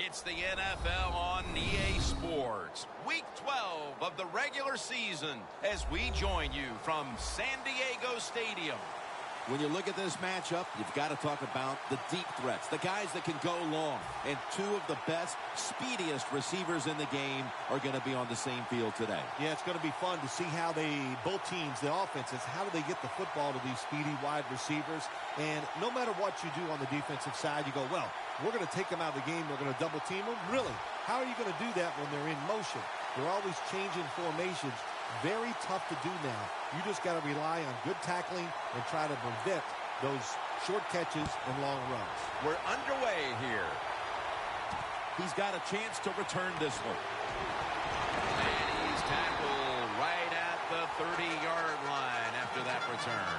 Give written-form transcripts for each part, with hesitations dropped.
It's the NFL on EA Sports. Week 12 of the regular season as we join you from San Diego Stadium. When you look at this matchup, you've got to talk about the deep threats, the guys that can go long. And two of the best, speediest receivers in the game are going to be on the same field today. Yeah, it's going to be fun to see how both teams, the offenses, how do they get the football to these speedy wide receivers. And no matter what you do on the defensive side, you go, well, we're going to take them out of the game. We're going to double team them. Really? How are you going to do that when they're in motion? They're always changing formations. Very tough to do now. You just got to rely on good tackling and try to prevent those short catches and long runs. We're underway here. He's got a chance to return this one. And he's tackled right at the 30-yard line after that return.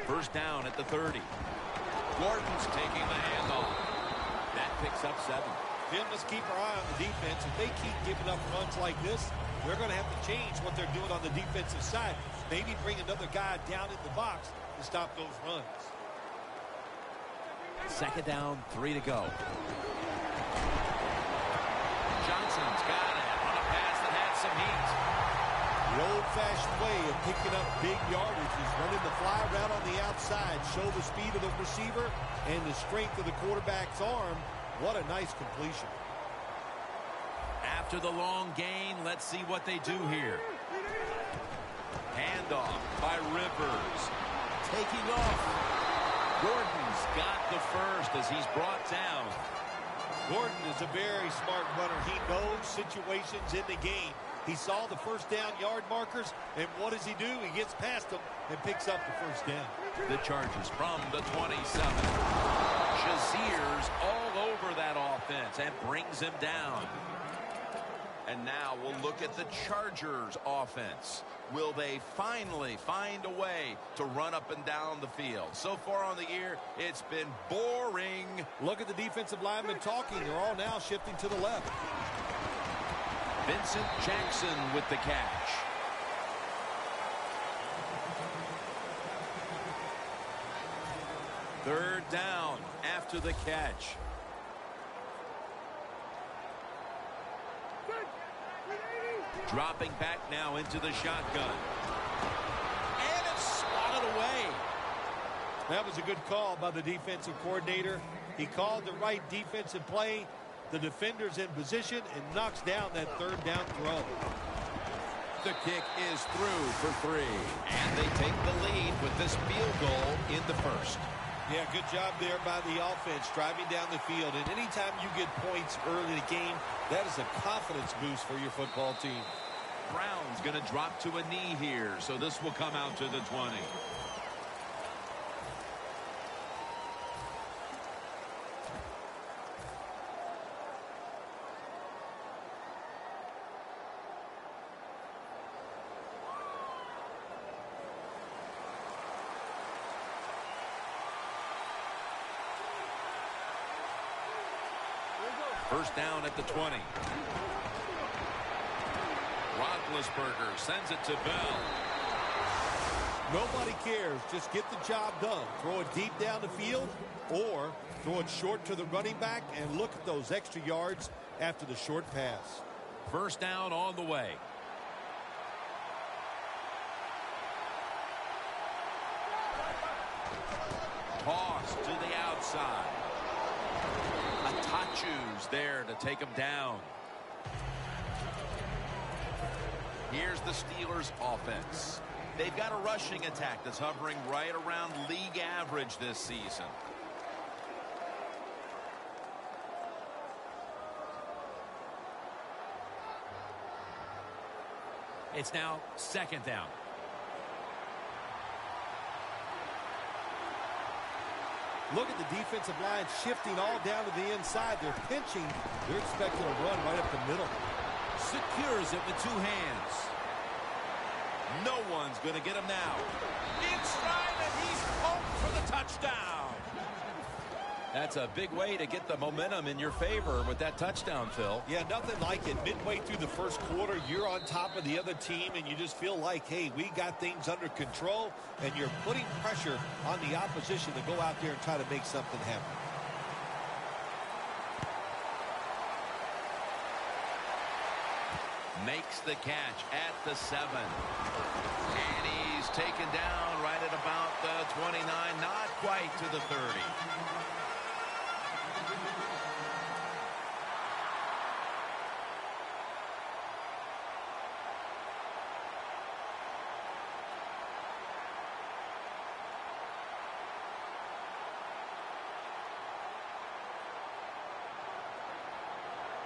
First down at the 30. Gordon's taking the handoff. That picks up 7. Jim, let's keep our eye on the defense. If they keep giving up runs like this, they're going to have to change what they're doing on the defensive side. Maybe bring another guy down in the box to stop those runs. Second down, 3 to go. Johnson's got it on a pass that had some heat. The old-fashioned way of picking up big yardage is running the fly route on the outside. Show the speed of the receiver and the strength of the quarterback's arm. What a nice completion. After the long gain, let's see what they do here. Handoff by Rivers. Taking off. Gordon's got the first as he's brought down. Gordon is a very smart runner. He knows situations in the game. He saw the first down yard markers, and what does he do? He gets past them and picks up the first down. The Chargers from the 27. Shazier's all over that offense and brings him down. And now we'll look at the Chargers offense. Will they finally find a way to run up and down the field? So far on the year, it's been boring. Look at the defensive linemen talking. They're all now shifting to the left. Vincent Jackson with the catch. Third down after the catch. Dropping back now into the shotgun. And it's swatted away. That was a good call by the defensive coordinator. He called the right defensive play. The defender's in position and knocks down that third down throw. The kick is through for 3. And they take the lead with this field goal in the first. Yeah, good job there by the offense, driving down the field. And anytime you get points early in the game, that is a confidence boost for your football team. Brown's going to drop to a knee here, so this will come out to the 20. First down at the 20. Roethlisberger sends it to Bell. Nobody cares. Just get the job done. Throw it deep down the field or throw it short to the running back and look at those extra yards after the short pass. First down on the way. Toss to the outside. Atachu's there to take him down. Here's the Steelers' offense. They've got a rushing attack that's hovering right around league average this season. It's now second down. Look at the defensive line shifting all down to the inside. They're pinching. They're expecting a run right up the middle. Secures it with 2 hands. No one's going to get him now. In stride, and he's home for the touchdown. That's a big way to get the momentum in your favor with that touchdown, Phil. Yeah, nothing like it. Midway through the first quarter, you're on top of the other team, and you just feel like, hey, we got things under control, and you're putting pressure on the opposition to go out there and try to make something happen. Makes the catch at the 7. And he's taken down right at about the 29, not quite to the 30.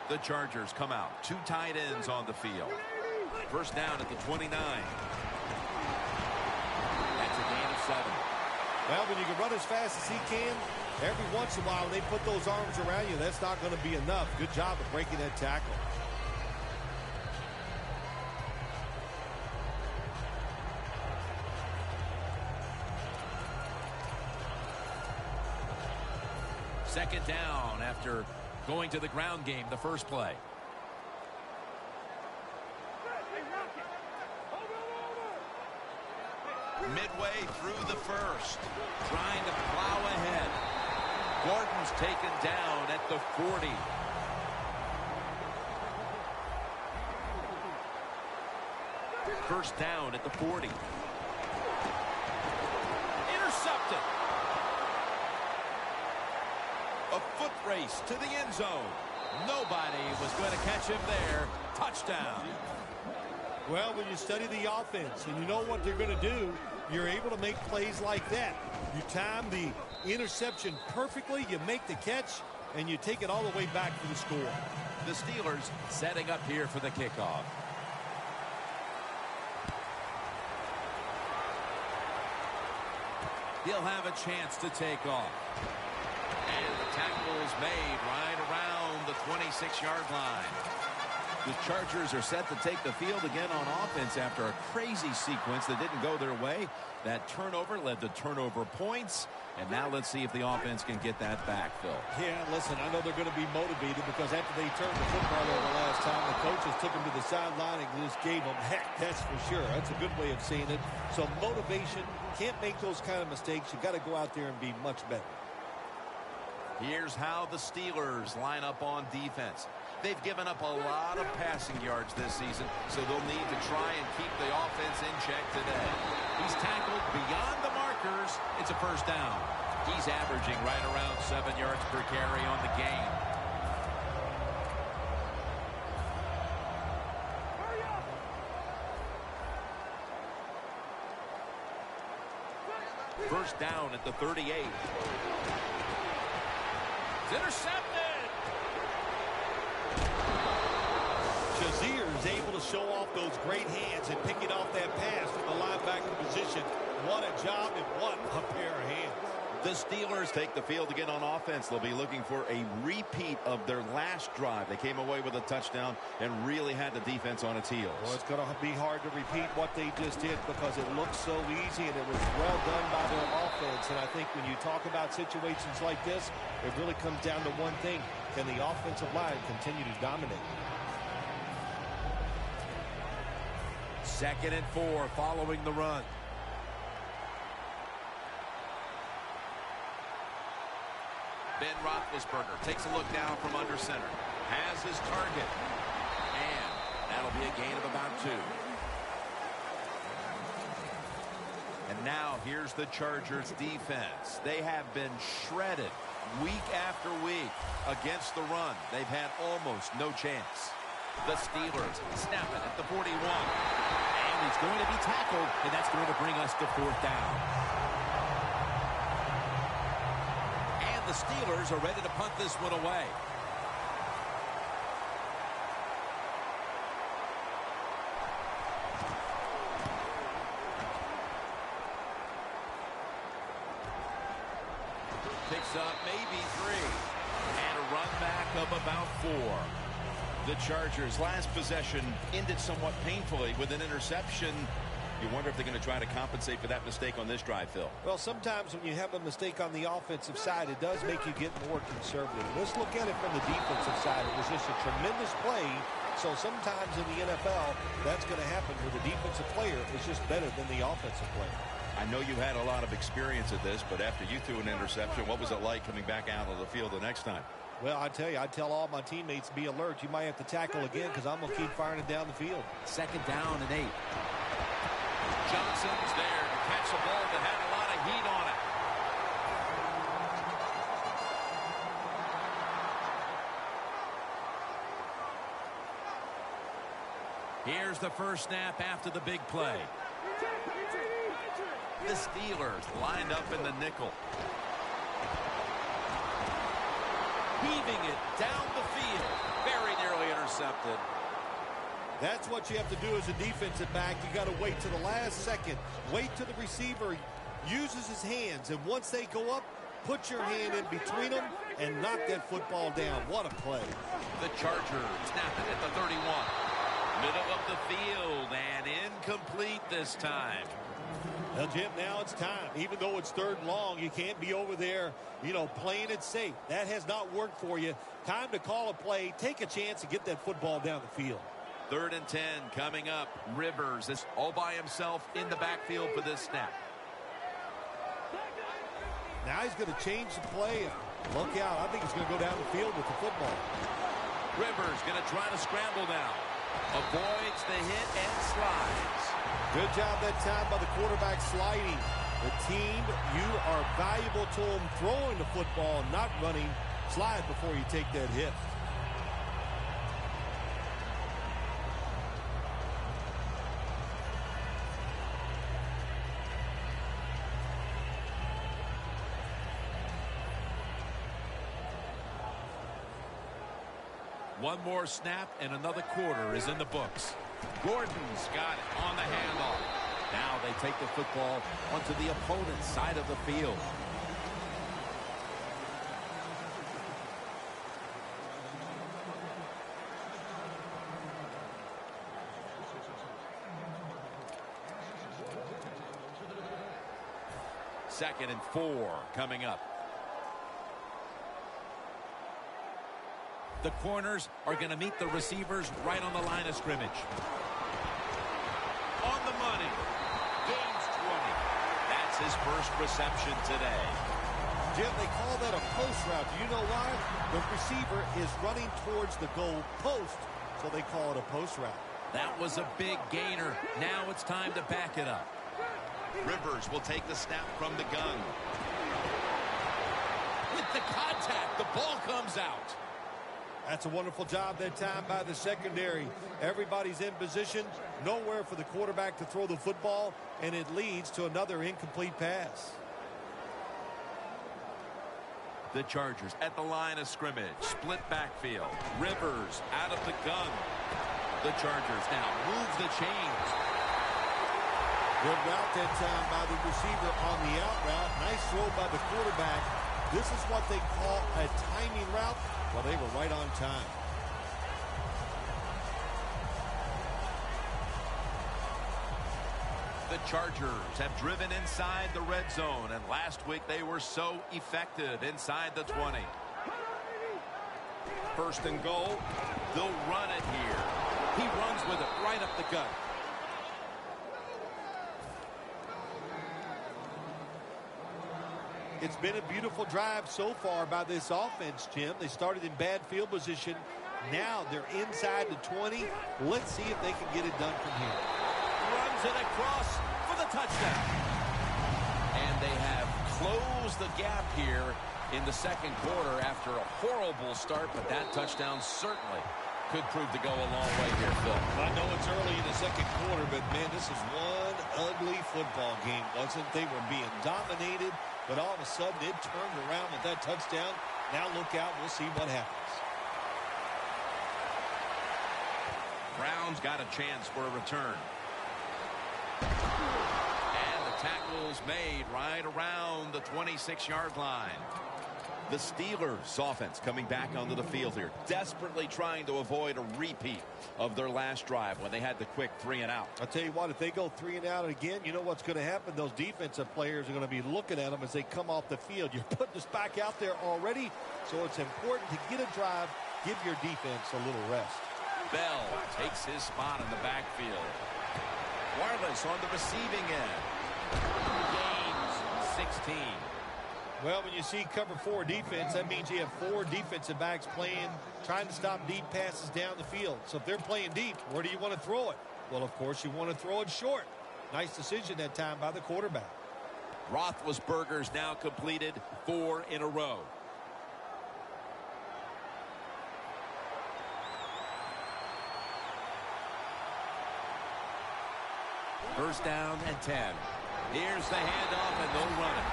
The Chargers come out. 2 tight ends on the field. First down at the 29. That's a gain of 7. Well, when you can run as fast as he can, every once in a while when they put those arms around you, that's not going to be enough. Good job of breaking that tackle. Second down after going to the ground game the first play. Midway through the first, trying to plow ahead. Gordon's taken down at the 40. First down at the 40. Intercepted. A foot race to the end zone. Nobody was going to catch him there. Touchdown. Well, when you study the offense and you know what they're going to do, you're able to make plays like that. You time the interception perfectly, you make the catch, and you take it all the way back for the score. The Steelers setting up here for the kickoff. He'll have a chance to take off. And the tackle is made right around the 26-yard line. The Chargers are set to take the field again on offense after a crazy sequence that didn't go their way. That turnover led to turnover points. And now let's see if the offense can get that back, Phil. Yeah, listen, I know they're going to be motivated because after they turned the football over last time, the coaches took them to the sideline and just gave them heck, that's for sure. That's a good way of saying it. So motivation, can't make those kind of mistakes. You got to go out there and be much better. Here's how the Steelers line up on defense. They've given up a lot of passing yards this season, so they'll need to try and keep the offense in check today. He's tackled beyond the markers. It's a first down. He's averaging right around 7 yards per carry on the game. First down at the 38. It's intercepted. Shazier is able to show off those great hands and pick it off that pass from the linebacker position. What a job and what a pair of hands. The Steelers take the field again on offense. They'll be looking for a repeat of their last drive. They came away with a touchdown and really had the defense on its heels. Well, it's going to be hard to repeat what they just did because it looked so easy and it was well done by their offense. And I think when you talk about situations like this, it really comes down to one thing. Can the offensive line continue to dominate? 2nd and 4 following the run. Ben Roethlisberger takes a look down from under center. Has his target. And that'll be a gain of about 2. And now here's the Chargers defense. They have been shredded week after week against the run. They've had almost no chance. The Steelers snap it at the 41. And he's going to be tackled, and that's going to bring us to 4th down. The Steelers are ready to punt this one away. Takes picks up maybe 3. And a run back of about 4. The Chargers' last possession ended somewhat painfully with an interception. You wonder if they're going to try to compensate for that mistake on this drive, Phil. Well, sometimes when you have a mistake on the offensive side, it does make you get more conservative. Let's look at it from the defensive side. It was just a tremendous play. So sometimes in the NFL, that's going to happen where the defensive player is just better than the offensive player. I know you had a lot of experience at this, but after you threw an interception, what was it like coming back out of the field the next time? Well, I tell you, I tell all my teammates, be alert. You might have to tackle again because I'm going to keep firing it down the field. 2nd down and 8. Johnson's there to catch a ball that had a lot of heat on it. Here's the first snap after the big play. The Steelers lined up in the nickel. Heaving it down the field. Very nearly intercepted. That's what you have to do as a defensive back. You got to wait to the last second. Wait till the receiver uses his hands. And once they go up, put your hand in between them and knock that football down. What a play. The Chargers snap it at the 31. Middle of the field and incomplete this time. Now, Jim, now it's time. Even though it's 3rd and long, you can't be over there, playing it safe. That has not worked for you. Time to call a play, take a chance, and get that football down the field. 3rd and 10 coming up. Rivers is all by himself in the backfield for this snap. Now he's going to change the play. Look out. I think he's going to go down the field with the football. Rivers going to try to scramble now. Avoids the hit and slides. Good job that time by the quarterback sliding. The team, you are valuable to them throwing the football, not running. Slide before you take that hit. One more snap and another quarter is in the books. Gordon's got it on the handoff. Now they take the football onto the opponent's side of the field. Second and 4 coming up. The corners are going to meet the receivers right on the line of scrimmage. On the money. Gains 20. That's his first reception today. Jim, they call that a post route. Do you know why? The receiver is running towards the goal post, so they call it a post route. That was a big gainer. Now it's time to back it up. Rivers will take the snap from the gun. With the contact, the ball comes out. That's a wonderful job that time by the secondary. Everybody's in position. Nowhere for the quarterback to throw the football, and it leads to another incomplete pass. The Chargers at the line of scrimmage. Split backfield. Rivers out of the gun. The Chargers now move the chains. Good route that time by the receiver on the out route. Nice throw by the quarterback. This is what they call a timing route. Well, they were right on time. The Chargers have driven inside the red zone, and last week they were so effective inside the 20. First and goal. They'll run it here. He runs with it right up the gut. It's been a beautiful drive so far by this offense, Jim. They started in bad field position. Now they're inside the 20. Let's see if they can get it done from here. Runs it across for the touchdown. And they have closed the gap here in the second quarter after a horrible start, but that touchdown certainly could prove to go a long way here, Phil. I know it's early in the second quarter, but, man, this is one ugly football game, wasn't it? They were being dominated, but all of a sudden it turned around with that touchdown. Now look out. We'll see what happens. Brown's got a chance for a return. And the tackle's made right around the 26-yard line. The Steelers offense coming back onto the field here, desperately trying to avoid a repeat of their last drive when they had the quick 3 and out. I'll tell you what, if they go 3 and out again, you know what's going to happen? Those defensive players are going to be looking at them as they come off the field. You're putting this back out there already, so it's important to get a drive, give your defense a little rest. Bell takes his spot in the backfield. Wireless on the receiving end. Gains 16. Well, when you see cover 4 defense, that means you have 4 defensive backs playing, trying to stop deep passes down the field. So if they're playing deep, where do you want to throw it? Well, of course, you want to throw it short. Nice decision that time by the quarterback. Roethlisberger's now completed 4 in a row. First down and 10. Here's the handoff, and they'll run it.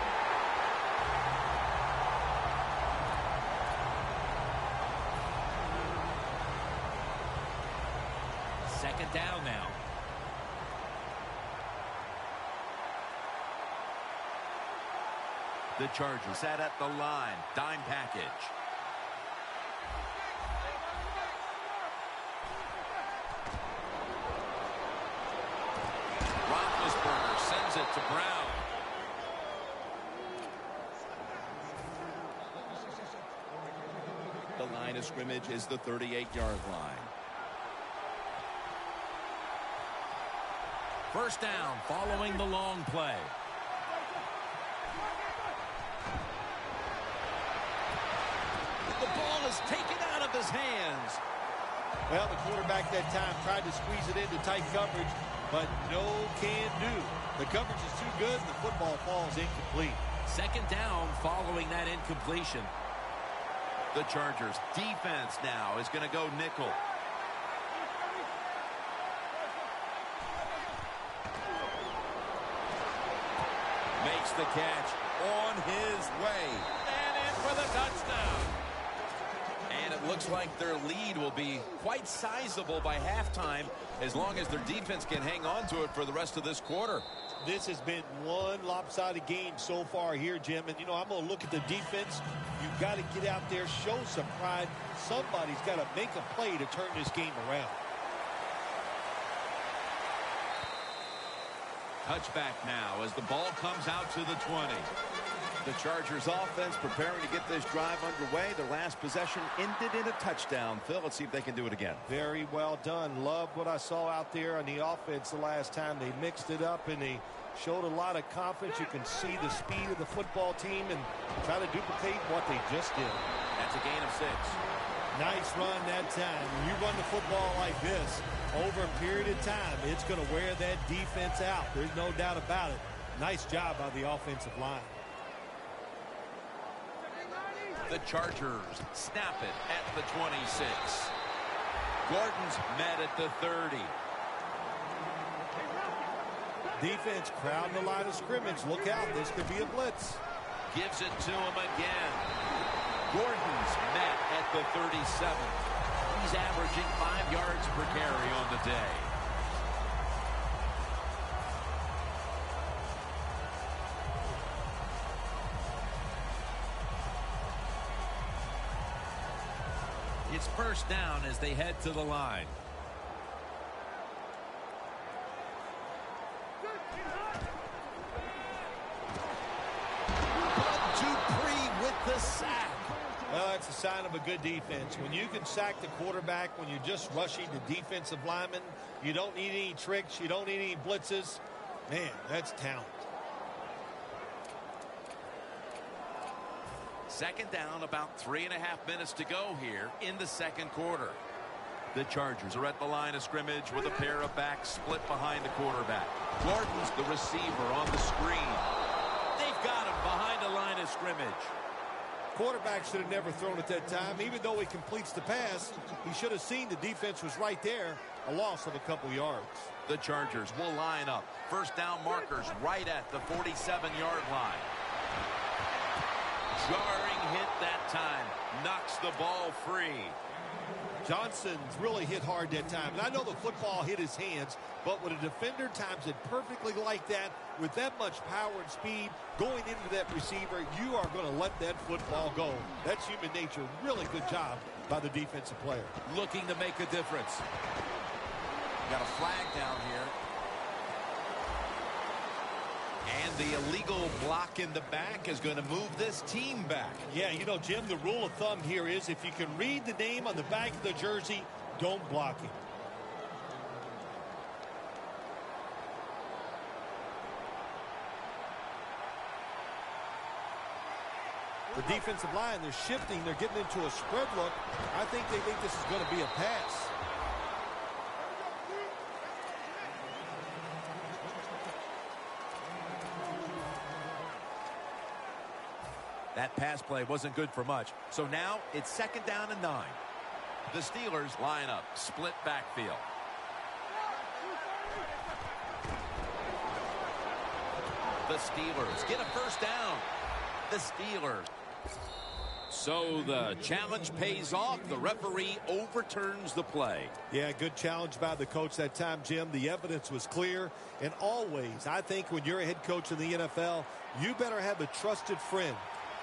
Second down now. The Chargers sat at the line. Dime package. Roethlisberger sends it to Brown. The line of scrimmage is the 38-yard line. First down following the long play. The ball is taken out of his hands. Well, the quarterback that time tried to squeeze it into tight coverage, but no can do. The coverage is too good, and the football falls incomplete. Second down following that incompletion. The Chargers defense now is going to go nickel. Makes the catch on his way. And in for the touchdown. And it looks like their lead will be quite sizable by halftime as long as their defense can hang on to it for the rest of this quarter. This has been one lopsided game so far here, Jim. And, you know, I'm going to look at the defense. You've got to get out there, show some pride. Somebody's got to make a play to turn this game around. Touchback now as the ball comes out to the 20. The Chargers offense preparing to get this drive underway. Their last possession ended in a touchdown. Phil, let's see if they can do it again. Very well done. Loved what I saw out there on the offense the last time. They mixed it up and they showed a lot of confidence. You can see the speed of the football team and try to duplicate what they just did. That's a gain of 6. Nice run that time. When you run the football like this over a period of time, it's going to wear that defense out. There's no doubt about it. Nice job by the offensive line. The Chargers snap it at the 26. Gordon's met at the 30. Defense crowding the line of scrimmage. Look out. This could be a blitz. Gives it to him again. Gordon's met at the 37. He's averaging 5 yards per carry on the day. It's first down as they head to the line. Dupree with the sack. Well, that's a sign of a good defense. When you can sack the quarterback, when you're just rushing the defensive lineman, you don't need any tricks, you don't need any blitzes. Man, that's talent. Second down, about 3.5 minutes to go here in the second quarter. The Chargers are at the line of scrimmage with a pair of backs split behind the quarterback. Gordon's the receiver on the screen. They've got him behind the line of scrimmage. Quarterback should have never thrown at that time. Even though he completes the pass, he should have seen the defense was right there. A loss of a couple yards. The Chargers will line up. First down markers right at the 47-yard line. Jarring hit that time. Knocks the ball free. Johnson's really hit hard that time. And I know the football hit his hands, but when a defender times it perfectly like that, with that much power and speed going into that receiver, you are going to let that football go. That's human nature. Really good job by the defensive player. Looking to make a difference. Got a flag down here. And the illegal block in the back is going to move this team back. Yeah, you know, Jim, the rule of thumb here is if you can read the name on the back of the jersey, don't block it. The defensive line, they're shifting. They're getting into a spread look. I think they think this is going to be a pass. That pass play wasn't good for much. So now it's 2nd down and 9. The Steelers line up, split backfield. The Steelers get a first down. The Steelers. So the challenge pays off. The referee overturns the play. Yeah, good challenge by the coach that time, Jim. The evidence was clear. And always, I think when you're a head coach in the NFL, you better have a trusted friend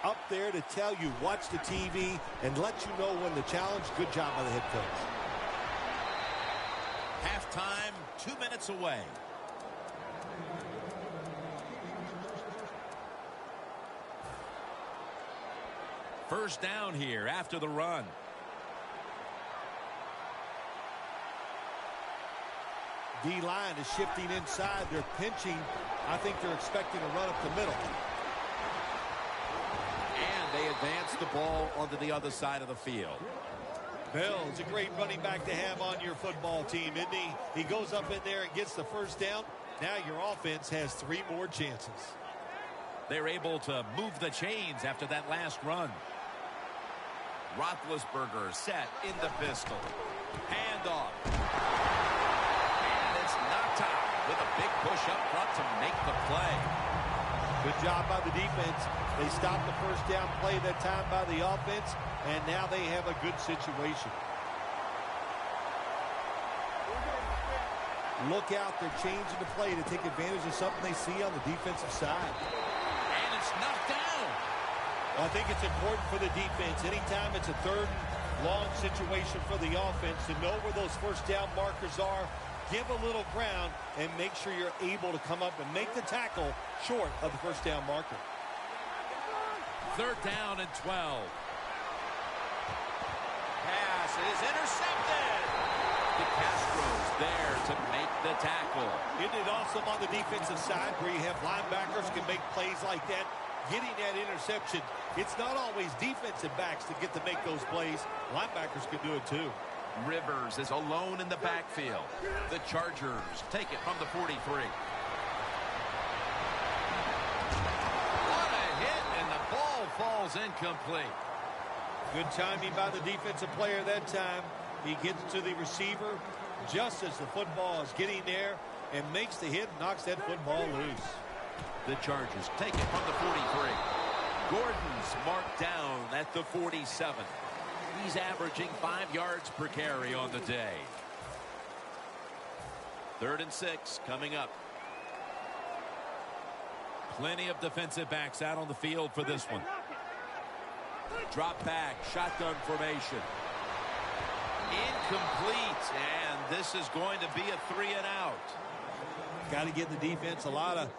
up there to tell you, watch the TV, and let you know when the challenge. Good job by the head coach. Halftime, 2 minutes away. First down here after the run. D-line is shifting inside. They're pinching. I think they're expecting a run up the middle. And they advance the ball onto the other side of the field. Bell's a great running back to have on your football team, isn't he? He goes up in there and gets the first down. Now your offense has 3 more chances. They're able to move the chains after that last run. Roethlisberger set in the pistol. Handoff. And it's knocked out with a big push up front to make the play. Good job by the defense. They stopped the first down play that time by the offense, and now they have a good situation. Look out, they're changing the play to take advantage of something they see on the defensive side. And it's knocked down. Well, I think it's important for the defense. Anytime it's a 3rd and long situation for the offense to know where those first down markers are, give a little ground, and make sure you're able to come up and make the tackle short of the first down marker. 3rd down and 12. Pass is intercepted. DeCastro's there to make the tackle. Isn't it awesome on the defensive side where you have linebackers can make plays like that? Getting that interception, it's not always defensive backs that get to make those plays. Linebackers can do it too. Rivers is alone in the backfield. The Chargers take it from the 43. What a hit, and the ball falls incomplete. Good timing by the defensive player that time. He gets to the receiver just as the football is getting there and makes the hit and knocks that football loose. The Chargers take it from the 43. Gordon's marked down at the 47. He's averaging 5 yards per carry on the day. 3rd and 6 coming up. Plenty of defensive backs out on the field for this one. Drop back, shotgun formation. Incomplete, and this is going to be a 3 and out. Got to give the defense a lot of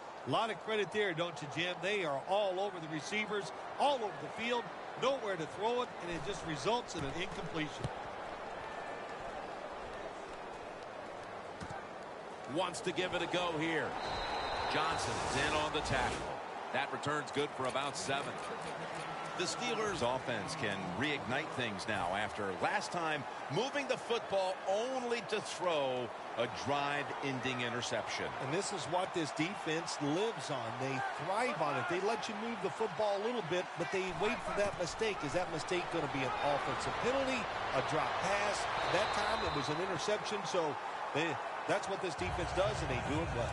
credit there, don't you, Jim? They are all over the receivers, all over the field, nowhere to throw it, and it just results in an incompletion. Wants to give it a go here. Johnson's in on the tackle. That return's good for about 7. The Steelers offense can reignite things now after last time moving the football only to throw a drive-ending interception. And this is what this defense lives on. They thrive on it. They let you move the football a little bit, but they wait for that mistake. Is that mistake going to be an offensive penalty, a drop pass? That time it was an interception, so that's what this defense does, and they do it well.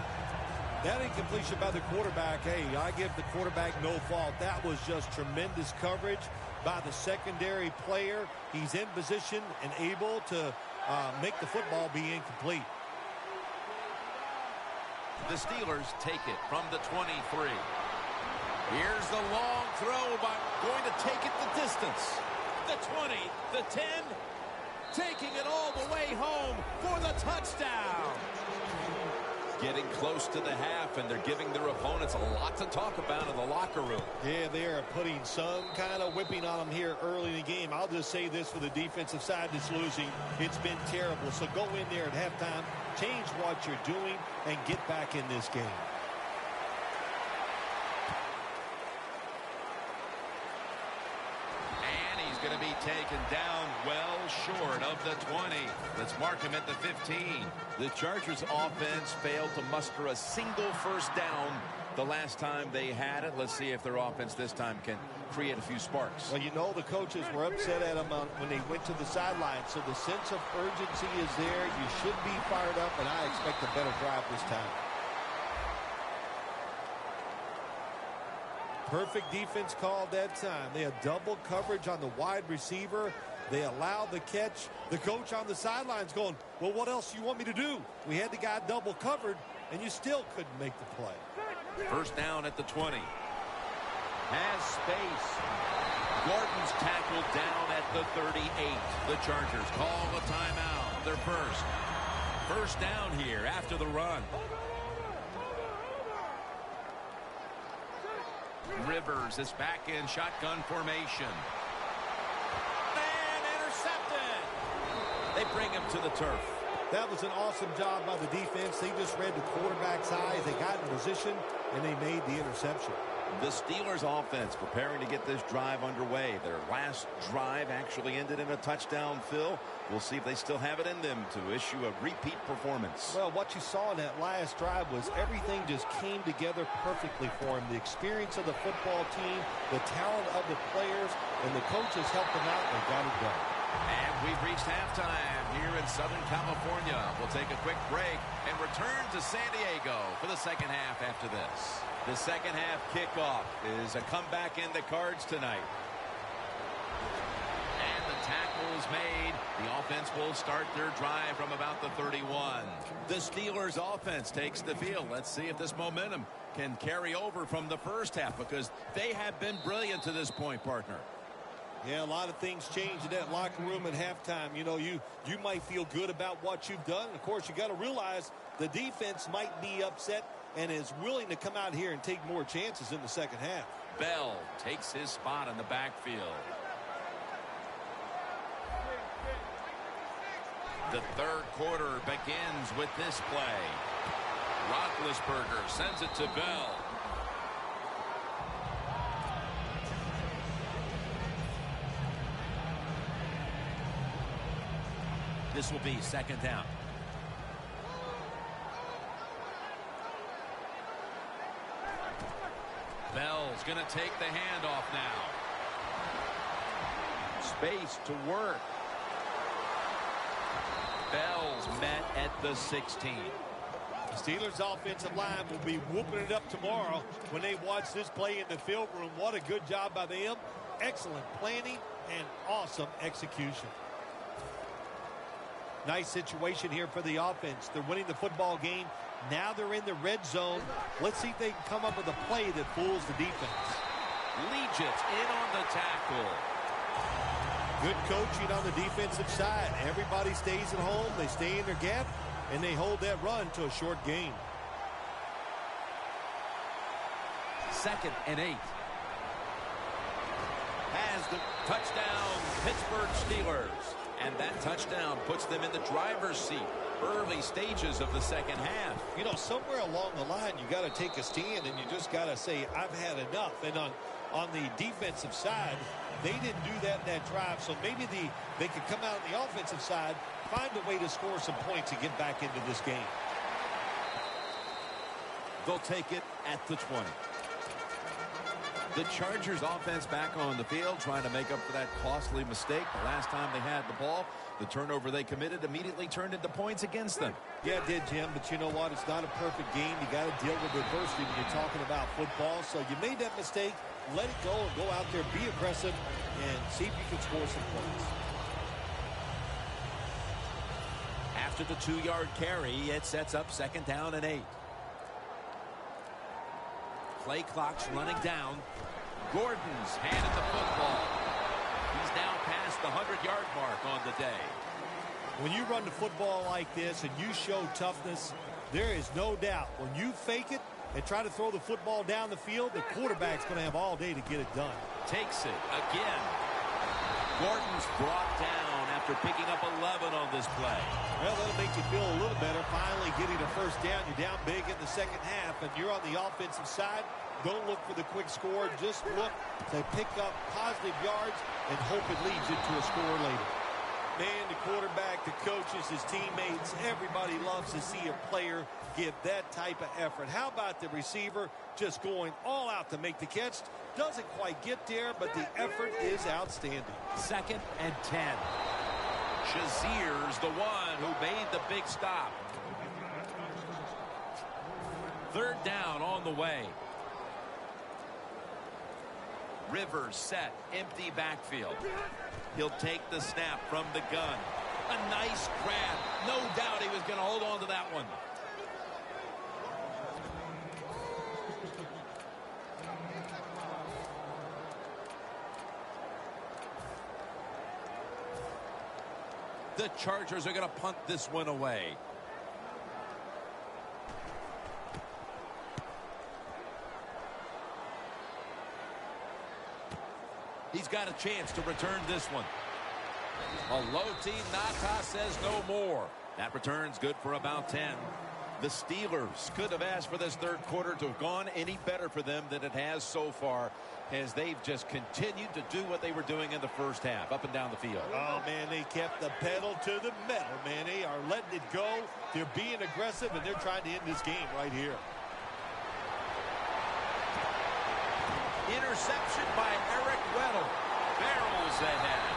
That incompletion by the quarterback, hey, I give the quarterback no fault. That was just tremendous coverage by the secondary player. He's in position and able to make the football be incomplete. The Steelers take it from the 23. Here's the long throw, but going to take it the distance. The 20, the 10, taking it all the way home for the touchdown. Getting close to the half, and they're giving their opponents a lot to talk about in the locker room. Yeah, they are putting some kind of whipping on them here early in the game. I'll just say this for the defensive side that's losing. It's been terrible. So go in there at halftime, change what you're doing, and get back in this game. Going to be taken down well short of the 20. Let's mark him at the 15. The Chargers offense failed to muster a single first down the last time they had it. Let's see if their offense this time can create a few sparks. Well, you know the coaches were upset at them when they went to the sideline, so the sense of urgency is there. You should be fired up, and I expect a better drive this time. Perfect defense call that time. They had double coverage on the wide receiver. They allowed the catch. The coach on the sidelines going, well, what else do you want me to do? We had the guy double covered, and you still couldn't make the play. First down at the 20. Has space. Gordon's tackled down at the 38. The Chargers call a timeout. Their first down here after the run. Rivers is back in shotgun formation. And intercepted. They bring him to the turf. That was an awesome job by the defense. They just read the quarterback's eyes. They got in position, and they made the interception. The Steelers offense preparing to get this drive underway. Their last drive actually ended in a touchdown, Phil. We'll see if they still have it in them to issue a repeat performance. Well, what you saw in that last drive was everything just came together perfectly for him. The experience of the football team, the talent of the players, and the coaches helped them out and got it done. And we've reached halftime here in Southern California. We'll take a quick break and return to San Diego for the second half after this. The second half kickoff is a comeback in the cards tonight. And the tackle is made. The offense will start their drive from about the 31. The Steelers offense takes the field. Let's see if this momentum can carry over from the first half, because they have been brilliant to this point, partner. Yeah, a lot of things change in that locker room at halftime. You know, you might feel good about what you've done. Of course, you got to realize the defense might be upset and is willing to come out here and take more chances in the second half. Bell takes his spot in the backfield. The third quarter begins with this play. Roethlisberger sends it to Bell. This will be second down. Bell's going to take the handoff now. Space to work. Bell's met at the 16. The Steelers offensive line will be whooping it up tomorrow when they watch this play in the film room. What a good job by them. Excellent planning and awesome execution. Nice situation here for the offense. They're winning the football game. Now they're in the red zone. Let's see if they can come up with a play that fools the defense. Legit in on the tackle. Good coaching on the defensive side. Everybody stays at home. They stay in their gap, and they hold that run to a short gain. 2nd and 8. Has the touchdown, Pittsburgh Steelers. And that touchdown puts them in the driver's seat. Early stages of the second half. You know, somewhere along the line, you got to take a stand, and you just got to say, I've had enough. And on the defensive side, they didn't do that in that drive. So maybe they could come out on the offensive side, find a way to score some points and get back into this game. They'll take it at the 20. The Chargers offense back on the field trying to make up for that costly mistake. The last time they had the ball, the turnover they committed immediately turned into points against them. Yeah, it did, Jim, but you know what? It's not a perfect game. You got to deal with adversity when you're talking about football. So you made that mistake, let it go, and go out there, be aggressive, and see if you can score some points. After the 2-yard carry, it sets up 2nd down and 8. Play clock's running down. Gordon's handed the football. He's now past the 100-yard mark on the day. When you run the football like this and you show toughness, there is no doubt when you fake it and try to throw the football down the field, the quarterback's going to have all day to get it done. Takes it again. Gordon's brought down after picking up 11 on this play. Well, that'll make you feel a little better. Finally getting a first down. You're down big in the second half, and you're on the offensive side. Don't look for the quick score. Just look to pick up positive yards and hope it leads into a score later. Man, the quarterback, the coaches, his teammates, everybody loves to see a player give that type of effort. How about the receiver just going all out to make the catch? Doesn't quite get there, but the effort is outstanding. 2nd and 10. Shazier's the one who made the big stop. 3rd down on the way. Rivers set, empty backfield. He'll take the snap from the gun. A nice grab. No doubt he was going to hold on to that one. The Chargers are going to punt this one away. He's got a chance to return this one. Haloti Ngata says no more. That return's good for about 10. The Steelers could have asked for this 3rd quarter to have gone any better for them than it has so far, as they've just continued to do what they were doing in the first half, up and down the field. Oh, man, they kept the pedal to the metal, man. They are letting it go. They're being aggressive, and they're trying to end this game right here. Interception by Eric Weddle. Barrels ahead.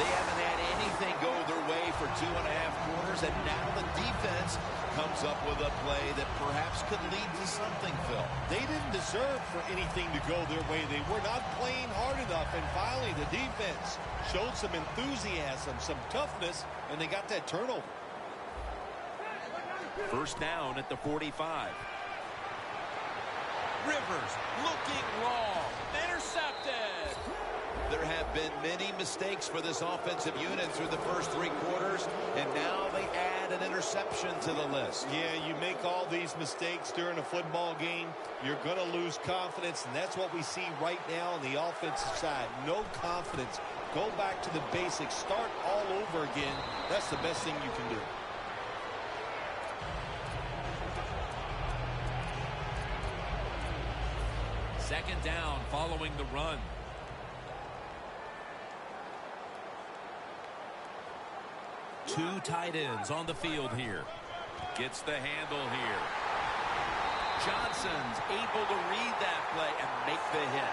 They haven't had anything go their way for 2.5 quarters, and now the defense comes up with a play that perhaps could lead to something, Phil. They didn't deserve for anything to go their way. They were not playing hard enough, and finally the defense showed some enthusiasm, some toughness, and they got that turnover. 1st down at the 45. Rivers looking long. Intercepted. There have been many mistakes for this offensive unit through the first 3 quarters, and now they add an interception to the list. Yeah, you make all these mistakes during a football game, you're going to lose confidence, and that's what we see right now on the offensive side. No confidence. Go back to the basics. Start all over again. That's the best thing you can do. Second down following the run. Two tight ends on the field here. Gets the handle here. Johnson's able to read that play and make the hit.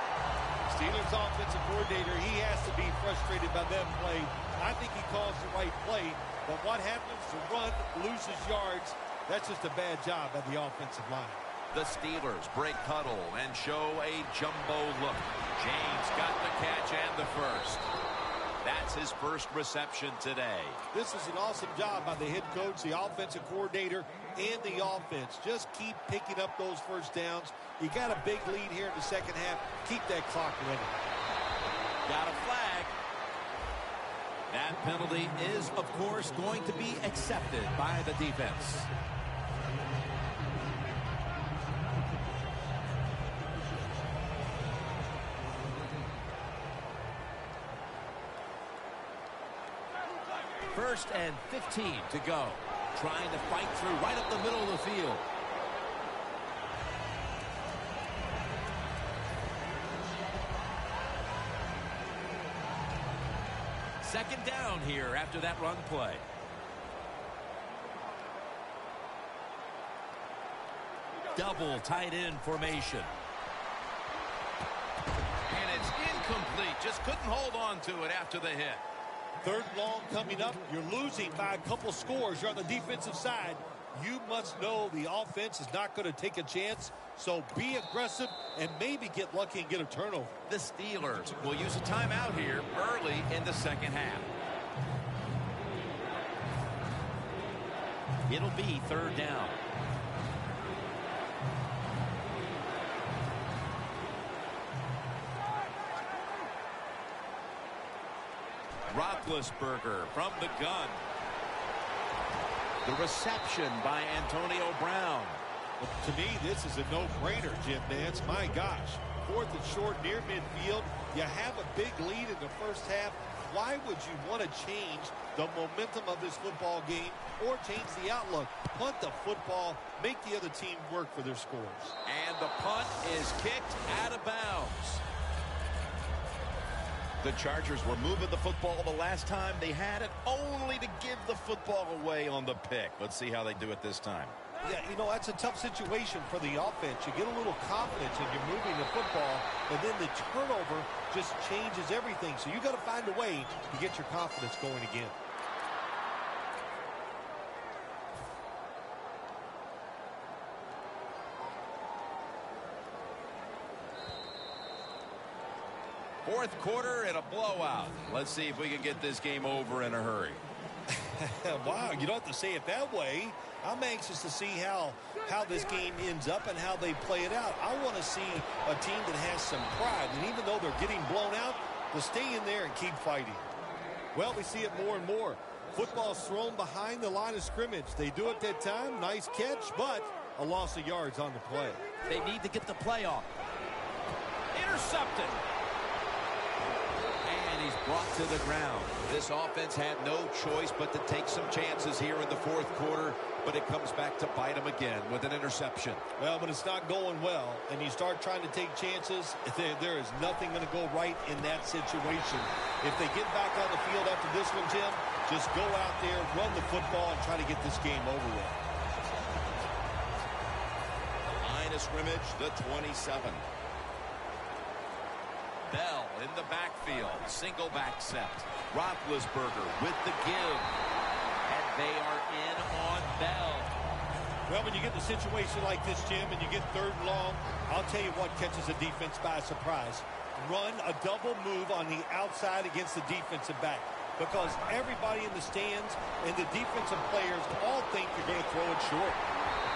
Steelers offensive coordinator, he has to be frustrated by that play. I think he calls the right play, but what happens to run, loses yards, that's just a bad job by the offensive line. The Steelers break huddle and show a jumbo look. James got the catch and the first. That's his first reception today. This is an awesome job by the head coach, the offensive coordinator, and the offense. Just keep picking up those first downs. You got a big lead here in the second half. Keep that clock running. Got a flag. That penalty is, of course, going to be accepted by the defense. First and 15 to go. Trying to fight through right up the middle of the field. Second down here after that run play. Double tight end formation. just couldn't hold on to it after the hit. Third long coming up. You're losing by a couple scores. You're on the defensive side. You must know the offense is not going to take a chance. So be aggressive and maybe get lucky and get a turnover. The Steelers will use a timeout here early in the second half. It'll be third down. Roethlisberger from the gun. The reception by Antonio Brown. Well, to me, this is a no-brainer, Jim Nance. My gosh. Fourth and short near midfield. You have a big lead in the first half. Why would you want to change the momentum of this football game or change the outlook? Punt the football, make the other team work for their scores. And the punt is kicked out of bounds. The Chargers were moving the football the last time they had it, only to give the football away on the pick. Let's see how they do it this time. Yeah, you know, that's a tough situation for the offense. You get a little confidence and you're moving the football, and then the turnover just changes everything. So you got to find a way to get your confidence going again. Fourth quarter and a blowout. Let's see if we can get this game over in a hurry. Wow, you don't have to say it that way. I'm anxious to see how this game ends up and how they play it out. I want to see a team that has some pride, and even though they're getting blown out, to stay in there and keep fighting. Well, we see it more and more. Football's thrown behind the line of scrimmage. They do it that time. Nice catch, but a loss of yards on the play. They need to get the play off. Intercepted. He's brought to the ground. This offense had no choice but to take some chances here in the fourth quarter, but it comes back to bite them again with an interception. Well, but it's not going well, and you start trying to take chances, there is nothing going to go right in that situation. If they get back on the field after this one, Jim, just go out there, run the football, and try to get this game over with. Line of scrimmage, the 27. Bell in the backfield. Single back set. Roethlisberger with the give. And they are in on Bell. Well, when you get in a situation like this, Jim, and you get third and long, I'll tell you what catches a defense by surprise. Run a double move on the outside against the defensive back. Because everybody in the stands and the defensive players all think you're going to throw it short.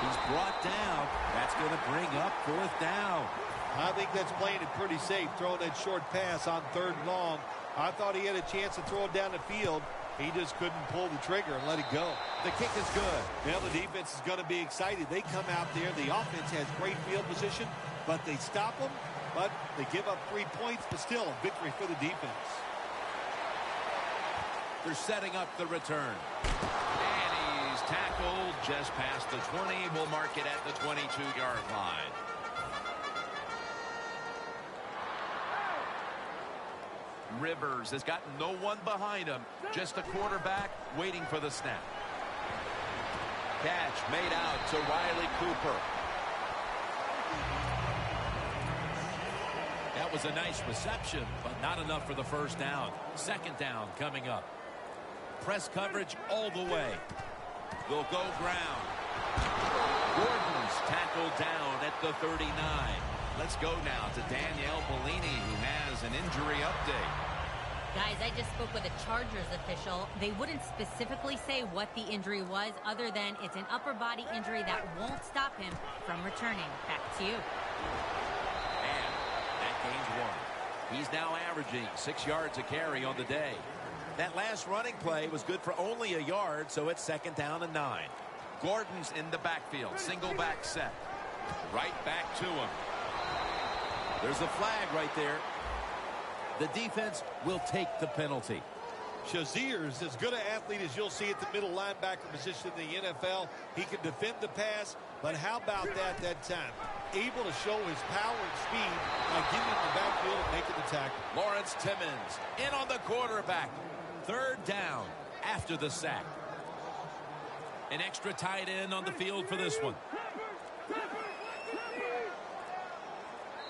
He's brought down. That's going to bring up fourth down. I think that's playing it pretty safe, throwing that short pass on third and long. I thought he had a chance to throw it down the field. He just couldn't pull the trigger and let it go. The kick is good. Well, the defense is going to be excited. They come out there. The offense has great field position, but they stop them. But they give up 3 points, but still a victory for the defense. They're setting up the return. And he's tackled just past the 20. We'll mark it at the 22-yard line. Rivers has got no one behind him. Just a quarterback waiting for the snap. Catch made out to Riley Cooper. That was a nice reception, but not enough for the first down. Second down coming up. Press coverage all the way. They'll go ground. Gordon's tackled down at the 39. Let's go now to Danielle Bellini, who has an injury update. Guys, I just spoke with a Chargers official. They wouldn't specifically say what the injury was other than it's an upper body injury that won't stop him from returning. Back to you. And that gains one. He's now averaging 6 yards a carry on the day. That last running play was good for only a yard, so it's second down and 9. Gordon's in the backfield. Single back set. Right back to him. There's a flag right there. The defense will take the penalty. Shazier is as good an athlete as you'll see at the middle linebacker position in the NFL. He can defend the pass, but how about that time? Able to show his power and speed by getting in the backfield and making the tackle. Lawrence Timmons in on the quarterback. Third down after the sack. An extra tight end on the field for this one.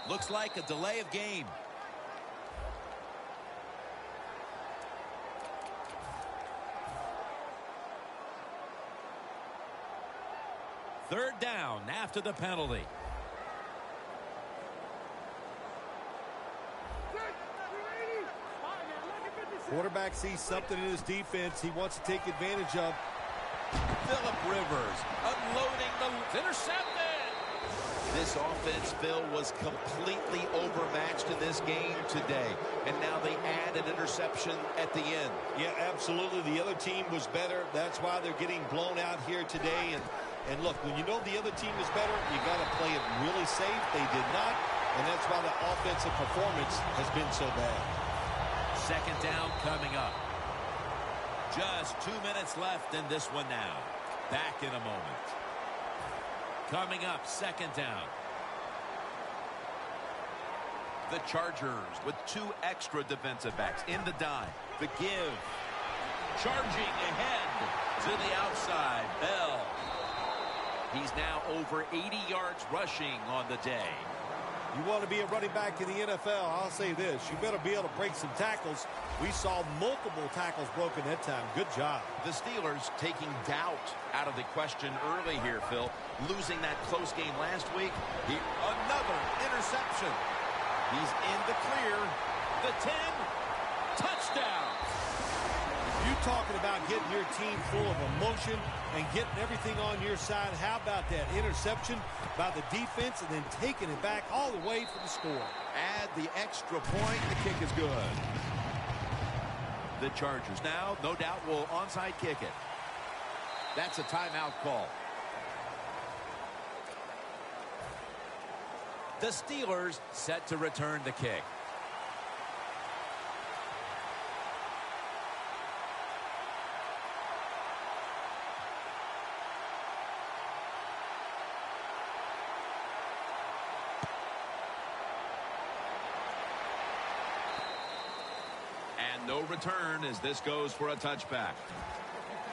Looks like a delay of game. Third down after the penalty. Quarterback sees something in his defense he wants to take advantage of. Phillip Rivers unloading the intercepted. This offense, Phil, was completely overmatched in this game today. And now they add an interception at the end. Yeah, absolutely. The other team was better. That's why they're getting blown out here today. And look, when you know the other team is better, you got to play it really safe. They did not. And that's why the offensive performance has been so bad. Second down coming up. Just 2 minutes left in this one now. Back in a moment. Coming up, second down. The Chargers with 2 extra defensive backs in the dime. The give. Charging ahead to the outside. Bell. He's now over 80 yards rushing on the day. You want to be a running back in the NFL, I'll say this. You better be able to break some tackles. We saw multiple tackles broken that time. Good job. The Steelers taking doubt out of the question early here, Phil. Losing that close game last week. Another interception. He's in the clear. The 10. Touchdown. You talking about getting your team full of emotion and getting everything on your side. How about that interception by the defense and then taking it back all the way for the score? Add the extra point. The kick is good. The Chargers now, no doubt, will onside kick it. That's a timeout call. The Steelers set to return the kick. And no return as this goes for a touchback.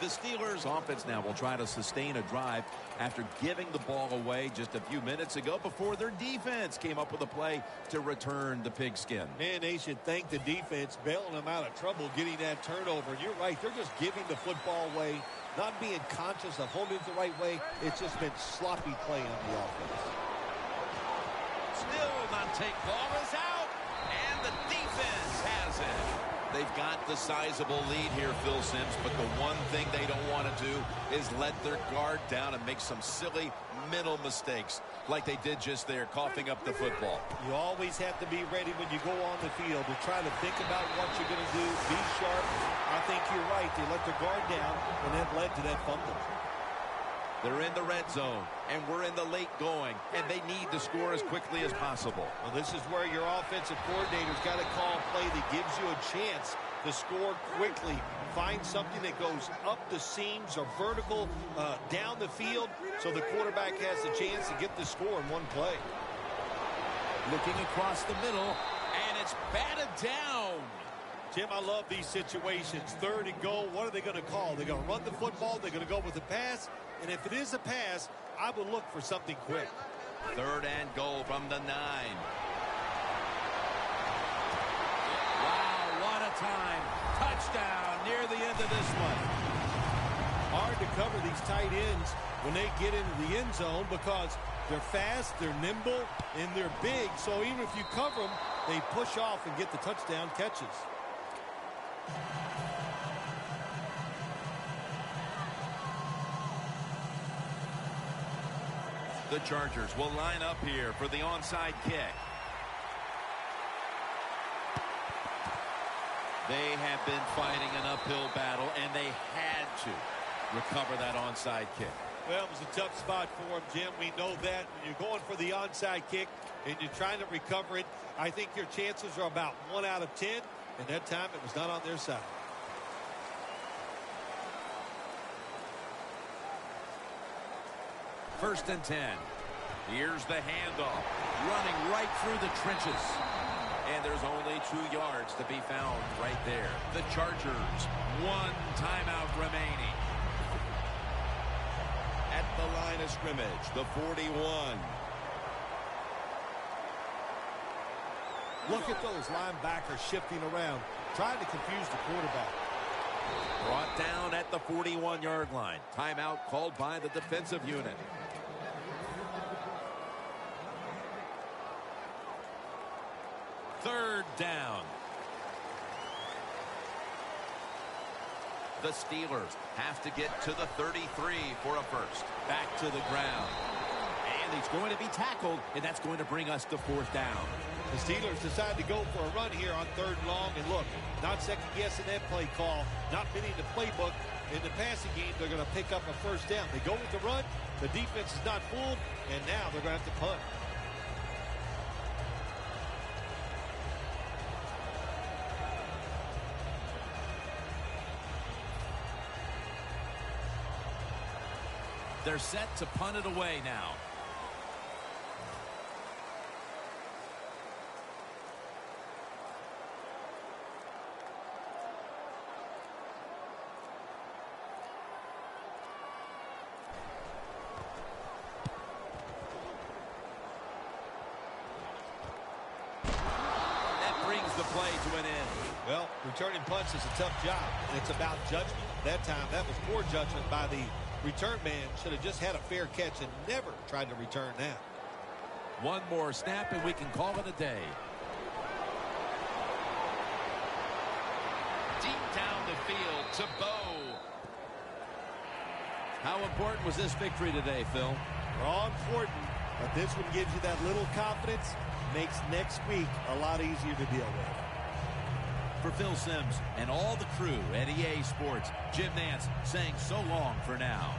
The Steelers offense now will try to sustain a drive after giving the ball away just a few minutes ago before their defense came up with a play to return the pigskin. Man, they should thank the defense bailing them out of trouble getting that turnover. You're right. They're just giving the football away, not being conscious of holding it the right way. It's just been sloppy play on the offense. Still not take. Ball is out. And the defense has it. They've got the sizable lead here, Phil Simms, but the one thing they don't want to do is let their guard down and make some silly mental mistakes like they did just there, coughing up the football. You always have to be ready when you go on the field to try to think about what you're going to do, be sharp. I think you're right. They let their guard down, and that led to that fumble. They're in the red zone, and we're in the late going, and they need to score as quickly as possible. Well, this is where your offensive coordinator's got to call a play that gives you a chance to score quickly. Find something that goes up the seams or vertical down the field so the quarterback has a chance to get the score in one play. Looking across the middle, and it's batted down. Jim, I love these situations. Third and goal, what are they going to call? They're going to run the football, they're going to go with a pass, and if it is a pass, I would look for something quick. Third and goal from the 9. Wow, what a time. Touchdown near the end of this one. Hard to cover these tight ends when they get into the end zone because they're fast, they're nimble, and they're big. So even if you cover them, they push off and get the touchdown catches. The Chargers will line up here for the onside kick. They have been fighting an uphill battle, and they had to recover that onside kick. Well, it was a tough spot for him, Jim. We know that. When you're going for the onside kick and you're trying to recover it, I think your chances are about 1 out of 10, and that time it was not on their side. First and 10. Here's the handoff. Running right through the trenches. And there's only 2 yards to be found right there. The Chargers, 1 timeout remaining. At the line of scrimmage, the 41. Look at those linebackers shifting around, trying to confuse the quarterback. Brought down at the 41-yard line. Timeout called by the defensive unit. 3rd down. The Steelers have to get to the 33 for a first. Back to the ground. And he's going to be tackled, and that's going to bring us to 4th down. The Steelers decide to go for a run here on 3rd and long. And look, not second-guessing that play call, not fitting the playbook. In the passing game, they're going to pick up a 1st down. They go with the run. The defense is not fooled, and now they're going to have to punt. They're set to punt it away now. The play to an end. Well, returning punts is a tough job, and it's about judgment. That time, that was poor judgment by the return man. Should have just had a fair catch and never tried to return that. One more snap, and we can call it a day. Deep down the field to Bo. How important was this victory today, Phil? All important, but this one gives you that little confidence. Makes next week a lot easier to deal with. For Phil Simms and all the crew at EA Sports, Jim Nantz saying so long for now.